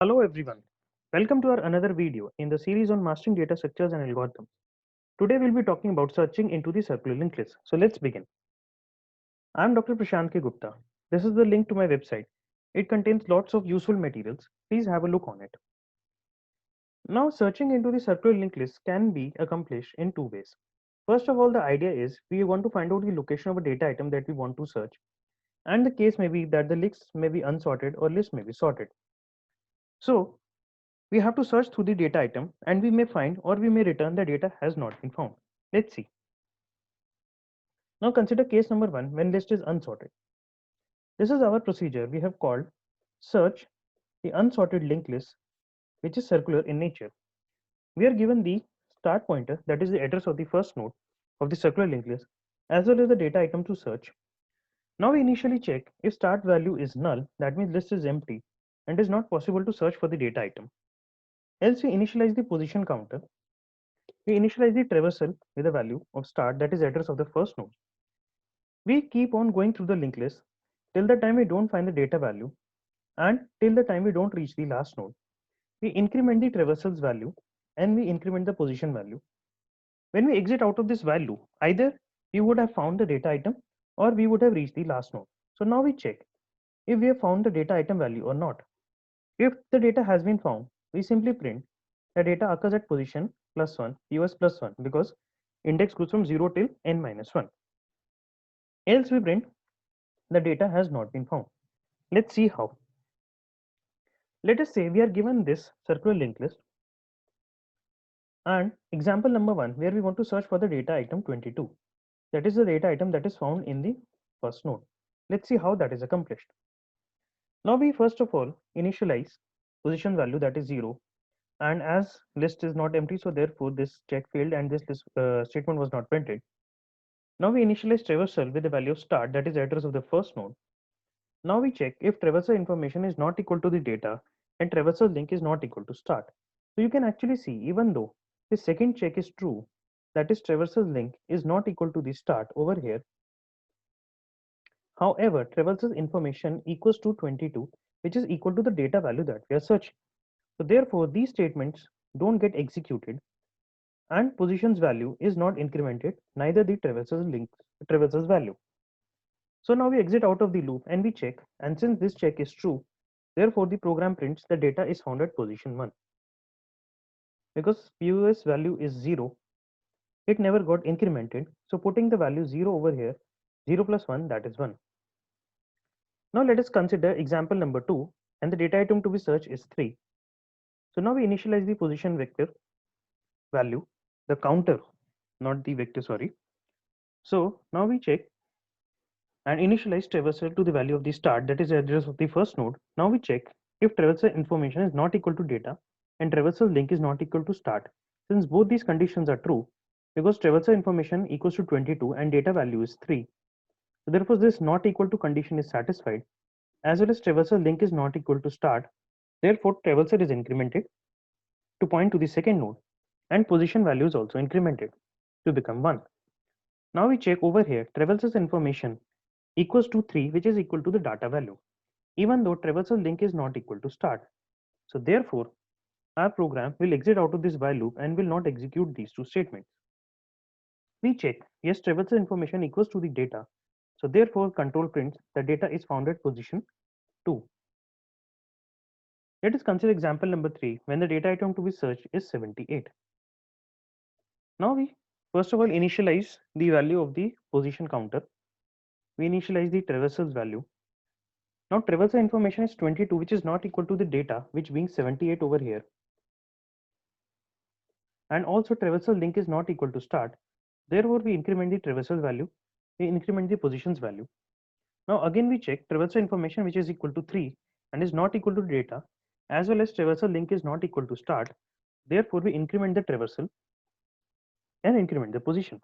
Hello everyone. Welcome to our another video in the series on mastering data structures and algorithms. Today we'll be talking about searching into the circular linked list. So let's begin. I'm Dr. Prashant K. Gupta. This is the link to my website. It contains lots of useful materials. Please have a look on it. Now searching into the circular linked list can be accomplished in two ways. First of all, the idea is we want to find out the location of a data item that we want to search, and the case may be that the list may be unsorted or list may be sorted. So we have to search through the data item and we may find or we may return the data has not been found. Let's see. Now consider case number 1 when list is unsorted. This is our procedure we have called search the unsorted linked list, which is circular in nature. We are given the start pointer, that is the address of the first node of the circular linked list, as well as the data item to search. Now we initially check if start value is null, that means list is empty and it is not possible to search for the data item. Else we initialize the position counter. We initialize the traversal with a value of start, that is address of the first node. We keep on going through the linked list till the time we don't find the data value and till the time we don't reach the last node. We increment the traversal's value and we increment the position value. When we exit out of this value, either we would have found the data item or we would have reached the last node. So now we check if we have found the data item value or not. If the data has been found, we simply print the data occurs at position +1, POS +1, because index goes from 0 till n minus 1. Else we print the data has not been found. Let's see how. Let us say we are given this circular linked list and example number 1 where we want to search for the data item 22. That is the data item that is found in the first node. Let's see how that is accomplished. Now we first of all initialize position value, that is 0, and as list is not empty, so therefore this check failed and this list, statement was not printed. Now we initialize traversal with the value of start, that is address of the first node. Now we check if traversal information is not equal to the data and traversal link is not equal to start. So you can actually see, even though the second check is true, that is traversal link is not equal to the start over here. However, traversal information equals to 22, which is equal to the data value that we are searching. So therefore, these statements don't get executed and positions value is not incremented, neither the traversal's value. So now we exit out of the loop and we check, and since this check is true, therefore the program prints the data is found at position 1. Because POS value is 0, it never got incremented, so putting the value 0 over here, 0 plus 1, that is 1. Now let us consider example number 2, and the data item to be searched is 3. So now we initialize the position vector value, the counter, not the vector, sorry. So now we check and initialize traversal to the value of the start, that is the address of the first node. Now we check if traversal information is not equal to data and traversal link is not equal to start. Since both these conditions are true, because traversal information equals to 22 and data value is 3, so therefore this not equal to condition is satisfied, as well as traversal link is not equal to start. Therefore traversal is incremented to point to the second node and position value is also incremented to become 1. Now we check over here, traversal's information equals to 3, which is equal to the data value, even though traversal link is not equal to start. So therefore, our program will exit out of this while loop and will not execute these two statements. We check, yes, traversal information equals to the data. So therefore, control prints the data is found at position 2. Let us consider example number 3 when the data item to be searched is 78. Now we first of all initialize the value of the position counter. We initialize the traversal's value. Now traversal information is 22, which is not equal to the data, which being 78 over here. And also traversal link is not equal to start. Therefore, we increment the traversal value, we increment the positions value. Now again we check traversal information which is equal to 3 and is not equal to data, as well as traversal link is not equal to start. Therefore, we increment the traversal and increment the position.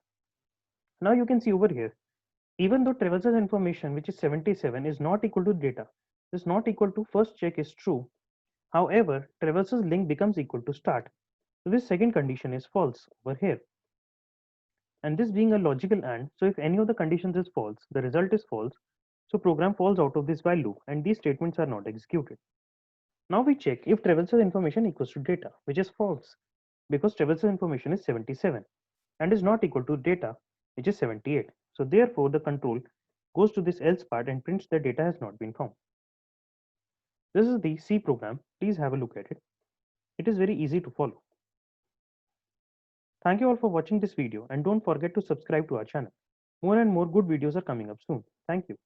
Now you can see over here, even though traversal information which is 77 is not equal to data, is not equal to first check is true. However, traversal's link becomes equal to start. So this second condition is false over here. And this being a logical AND, so if any of the conditions is false, the result is false. So program falls out of this while loop and these statements are not executed. Now we check if traversal information equals to data, which is false because traversal information is 77 and is not equal to data, which is 78. So therefore the control goes to this else part and prints that data has not been found. This is the C program. Please have a look at it. It is very easy to follow. Thank you all for watching this video and don't forget to subscribe to our channel. More and more good videos are coming up soon. Thank you.